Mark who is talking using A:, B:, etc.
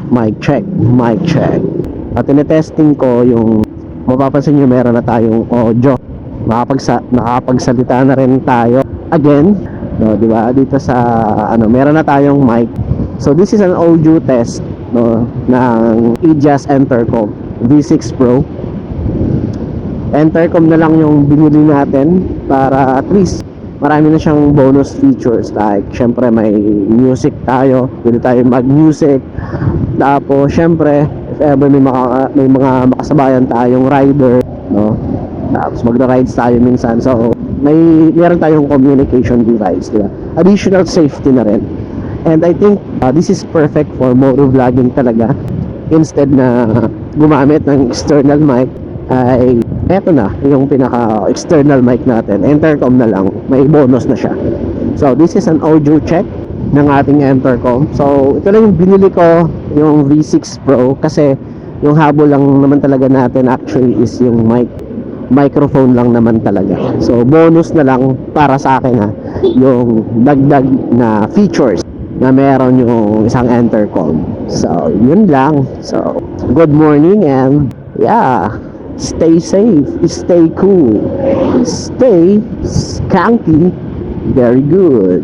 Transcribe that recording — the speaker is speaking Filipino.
A: Mic check, mic check. At tinetesting ko yung mapapansin nyo meron na tayong audio. Nakapagsalita na rin tayo again, no, di ba? Dito sa meron na tayong mic. So this is an audio test, no, ng Aegis Entercom V6 Pro. Entercom na lang yung binili natin para at least marami na siyang bonus features, like syempre may music tayo, pwede tayo mag music. Tapos syempre if ever may mga makasabayan tayong rider, no, tapos magra-rides tayo minsan, so meron tayong communication device, diba? Additional safety na rin. And I think this is perfect for moto vlogging talaga. Instead na gumamit ng external mic, ay eto na yung pinaka external mic natin, Entercom na lang, may bonus na siya. So this is an audio check ng ating Entercom. So ito lang yung binili ko, yung V6 Pro, kasi yung habol lang naman talaga natin actually is yung microphone lang naman talaga. So bonus na lang para sa akin, ha, yung dagdag na features na meron yung isang Entercom. So yun lang. So good morning, and yeah, stay safe, stay cool, stay skanky. Very good.